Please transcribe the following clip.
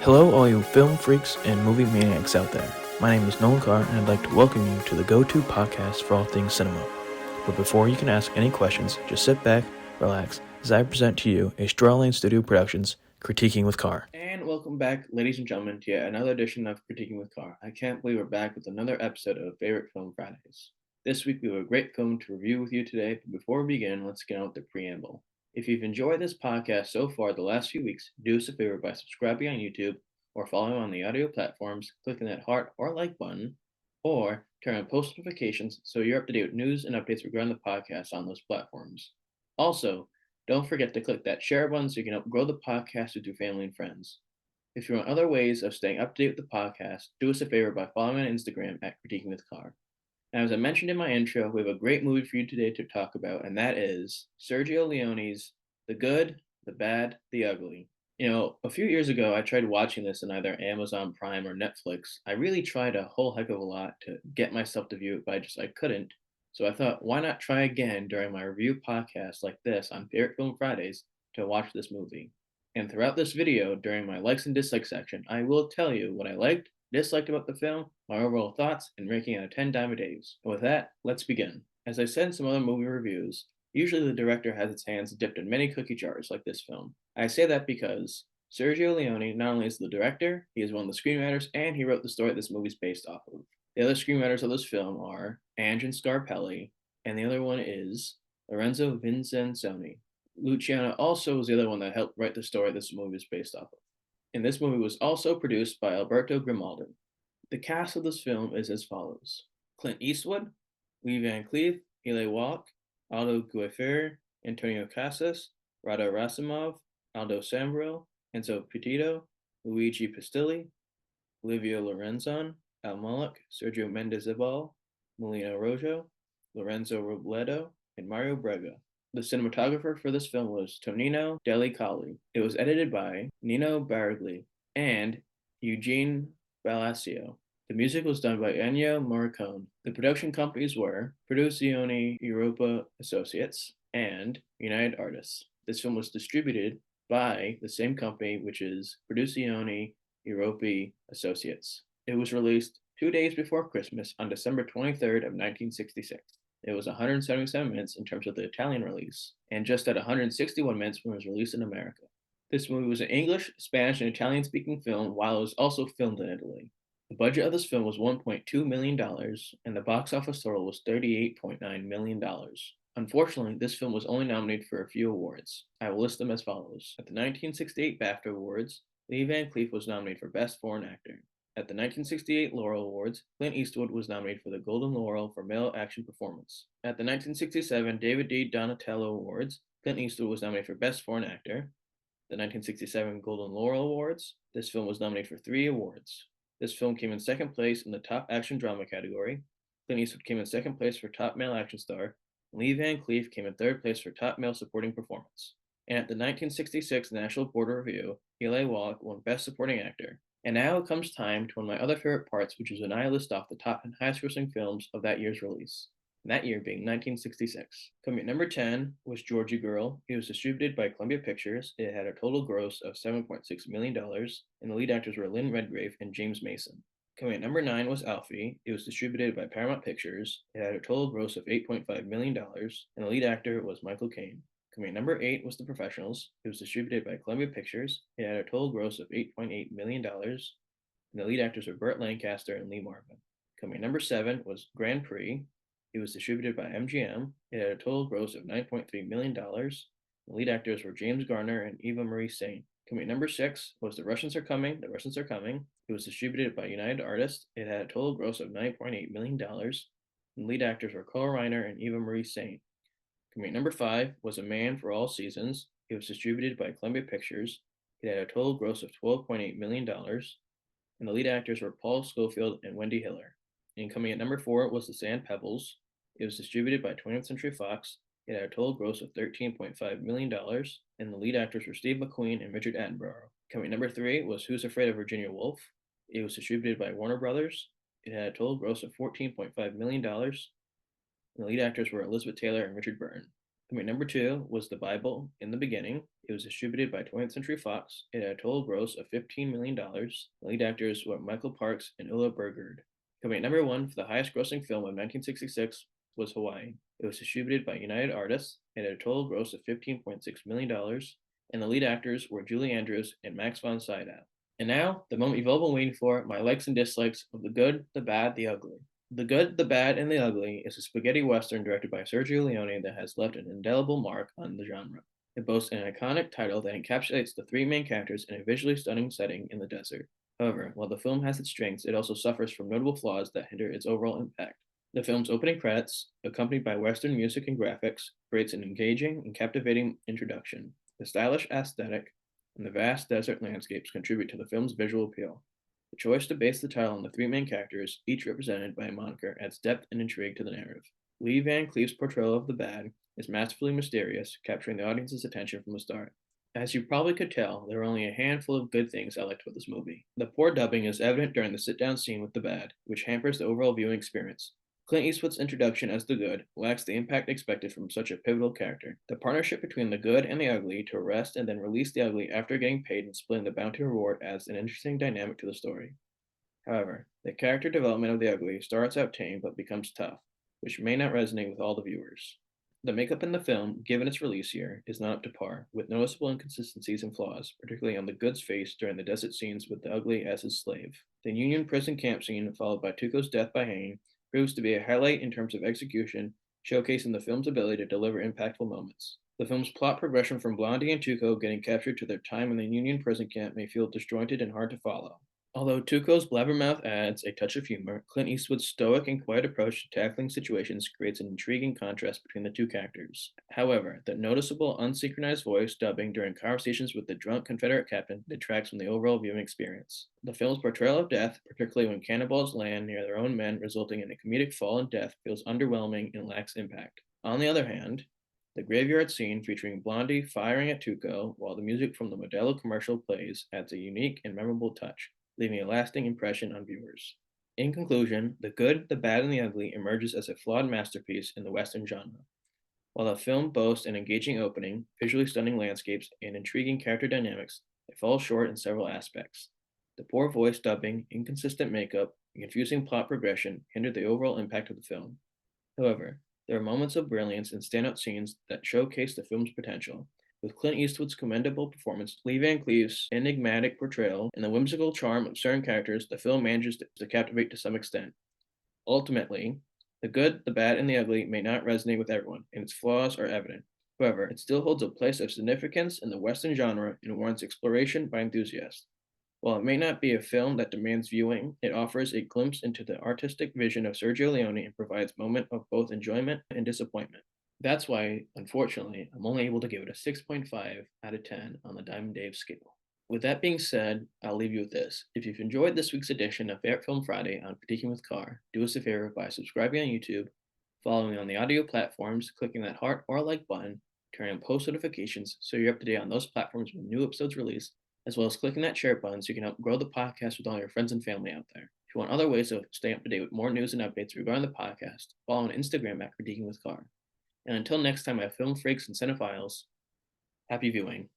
Hello, all you film freaks and movie maniacs out there. My name is Nolan Carr, and I'd like to welcome you to the go-to podcast for all things cinema. But before you can ask any questions, just sit back, relax, as I present to you a Strawlane Studio Productions Critiquing with Carr. And welcome back, ladies and gentlemen, to yet another edition of Critiquing with Carr. I can't believe we're back with another episode of Favorite Film Fridays. This week we have a great film to review with you today, but before we begin, let's get on with the preamble. If you've enjoyed this podcast so far the last few weeks, do us a favor by subscribing on YouTube or following on the audio platforms, clicking that heart or like button, or turn on post notifications so you're up to date with news and updates regarding the podcast on those platforms. Also, don't forget to click that share button so you can help grow the podcast with your family and friends. If you want other ways of staying up to date with the podcast, do us a favor by following on Instagram at Critiquing with Carr. Now, as I mentioned in my intro, we have a great movie for you today to talk about, and that is Sergio Leone's The Good, the Bad, the Ugly. A few years ago, I tried watching this on either Amazon Prime or Netflix. I really tried a whole heck of a lot to get myself to view it, but I couldn't. So I thought, why not try again during my review podcast like this on Favorite Film Fridays to watch this movie? And throughout this video, during my likes and dislikes section, I will tell you what I liked, disliked about the film, my overall thoughts, and ranking out of 10 Diamond Days. And with that, let's begin. As I said in some other movie reviews, usually the director has its hands dipped in many cookie jars like this film. I say that because Sergio Leone not only is the director, he is one of the screenwriters, and he wrote the story this movie is based off of. The other screenwriters of this film are Angelo Scarpelli, and the other one is Lorenzo Vincenzoni. Luciano also was the other one that helped write the story this movie is based off of. And this movie was also produced by Alberto Grimaldi. The cast of this film is as follows: Clint Eastwood, Lee Van Cleef, Eli Wallach, Aldo Guifer, Antonio Casas, Rado Rasimov, Aldo Sambril, Enzo Petito, Luigi Pistilli, Olivia Lorenzon, Al Malik, Sergio Mendizabal, Melina Rojo, Lorenzo Robledo, and Mario Brega. The cinematographer for this film was Tonino Delicali. It was edited by Nino Baragli and Eugene Balasio. The music was done by Ennio Morricone. The production companies were Produzione Europa Associates and United Artists. This film was distributed by the same company, which is Produzione Europa Associates. It was released 2 days before Christmas on December 23rd of 1966. It was 177 minutes in terms of the Italian release, and just at 161 minutes when it was released in America. This movie was an English, Spanish, and Italian-speaking film, while it was also filmed in Italy. The budget of this film was $1.2 million, and the box office total was $38.9 million. Unfortunately, this film was only nominated for a few awards. I will list them as follows. At the 1968 BAFTA Awards, Lee Van Cleef was nominated for Best Foreign Actor. At the 1968 Laurel Awards, Clint Eastwood was nominated for the Golden Laurel for Male Action Performance. At the 1967 David D. Donatello Awards, Clint Eastwood was nominated for Best Foreign Actor. The 1967 Golden Laurel Awards, this film was nominated for 3 awards. This film came in second place in the Top Action Drama category. Clint Eastwood came in second place for Top Male Action Star. Lee Van Cleef came in third place for Top Male Supporting Performance. And at the 1966 National Board Review, Eli Wallach won Best Supporting Actor. And now it comes time to one of my other favorite parts, which is when I list off the top and highest grossing films of that year's release. And that year being 1966. Coming at number 10 was Georgie Girl. It was distributed by Columbia Pictures. It had a total gross of $7.6 million, and the lead actors were Lynn Redgrave and James Mason. Coming at number 9 was Alfie. It was distributed by Paramount Pictures. It had a total gross of $8.5 million, and the lead actor was Michael Caine. Coming at number 8 was The Professionals. It was distributed by Columbia Pictures. It had a total gross of $8.8 million, and the lead actors were Burt Lancaster and Lee Marvin. Coming at number 7 was Grand Prix. It was distributed by MGM. It had a total gross of $9.3 million. The lead actors were James Garner and Eva Marie Saint. Coming at number 6 was The Russians Are Coming. The Russians Are Coming. It was distributed by United Artists. It had a total gross of $9.8 million. And the lead actors were Carl Reiner and Eva Marie Saint. Coming at number 5 was A Man for All Seasons. It was distributed by Columbia Pictures. It had a total gross of $12.8 million. And the lead actors were Paul Scofield and Wendy Hiller. And coming at number 4 was The Sand Pebbles. It was distributed by 20th Century Fox. It had a total gross of $13.5 million, and the lead actors were Steve McQueen and Richard Attenborough. Coming at number 3 was Who's Afraid of Virginia Woolf. It was distributed by Warner Brothers. It had a total gross of $14.5 million, and the lead actors were Elizabeth Taylor and Richard Burton. Number 2 was The Bible in the Beginning. It was distributed by 20th Century Fox. It had a total gross of $15 million. The lead actors were Michael Parks and Ulla Bergerd. Coming at number 1 for the highest grossing film of 1966 was Hawaii. It was distributed by United Artists. It had a total gross of $15.6 million. And the lead actors were Julie Andrews and Max von Sydow. And now, the moment you've all been waiting for, my likes and dislikes of The Good, the Bad, the Ugly. The Good, the Bad, and the Ugly is a spaghetti western directed by Sergio Leone that has left an indelible mark on the genre. It boasts an iconic title that encapsulates the three main characters in a visually stunning setting in the desert. However, while the film has its strengths, it also suffers from notable flaws that hinder its overall impact. The film's opening credits, accompanied by Western music and graphics, creates an engaging and captivating introduction. The stylish aesthetic and the vast desert landscapes contribute to the film's visual appeal. The choice to base the title on the three main characters, each represented by a moniker, adds depth and intrigue to the narrative. Lee Van Cleef's portrayal of the Bad is masterfully mysterious, capturing the audience's attention from the start. As you probably could tell, there are only a handful of good things I liked about this movie. The poor dubbing is evident during the sit-down scene with the Bad, which hampers the overall viewing experience. Clint Eastwood's introduction as the Good lacks the impact expected from such a pivotal character. The partnership between the Good and the Ugly to arrest and then release the Ugly after getting paid and splitting the bounty reward adds an interesting dynamic to the story. However, the character development of the Ugly starts out tame but becomes tough, which may not resonate with all the viewers. The makeup in the film, given its release year, is not up to par, with noticeable inconsistencies and flaws, particularly on the Good's face during the desert scenes with the Ugly as his slave. The Union prison camp scene, followed by Tuco's death by hanging, proves to be a highlight in terms of execution, showcasing the film's ability to deliver impactful moments. The film's plot progression from Blondie and Tuco getting captured to their time in the Union prison camp may feel disjointed and hard to follow. Although Tuco's blabbermouth adds a touch of humor, Clint Eastwood's stoic and quiet approach to tackling situations creates an intriguing contrast between the two characters. However, the noticeable unsynchronized voice dubbing during conversations with the drunk Confederate captain detracts from the overall viewing experience. The film's portrayal of death, particularly when cannibals land near their own men, resulting in a comedic fall and death, feels underwhelming and lacks impact. On the other hand, the graveyard scene featuring Blondie firing at Tuco while the music from the Modelo commercial plays adds a unique and memorable touch, leaving a lasting impression on viewers. In conclusion, The Good, the Bad, and the Ugly emerges as a flawed masterpiece in the Western genre. While the film boasts an engaging opening, visually stunning landscapes, and intriguing character dynamics, it falls short in several aspects. The poor voice dubbing, inconsistent makeup, and confusing plot progression hinder the overall impact of the film. However, there are moments of brilliance and standout scenes that showcase the film's potential. With Clint Eastwood's commendable performance, Lee Van Cleef's enigmatic portrayal, and the whimsical charm of certain characters, the film manages to captivate to some extent. Ultimately, The Good, the Bad, and the Ugly may not resonate with everyone, and its flaws are evident. However, it still holds a place of significance in the Western genre and warrants exploration by enthusiasts. While it may not be a film that demands viewing, it offers a glimpse into the artistic vision of Sergio Leone and provides a moment of both enjoyment and disappointment. That's why, unfortunately, I'm only able to give it a 6.5 out of 10 on the Diamond Dave scale. With that being said, I'll leave you with this. If you've enjoyed this week's edition of Favorite Film Friday on Critiquing with Carr, do us a favor by subscribing on YouTube, following on the audio platforms, clicking that heart or like button, turning on post notifications so you're up to date on those platforms when new episodes release, as well as clicking that share button so you can help grow the podcast with all your friends and family out there. If you want other ways to stay up to date with more news and updates regarding the podcast, follow on Instagram at Critiquing with Carr. And until next time, my film freaks and cinephiles, happy viewing.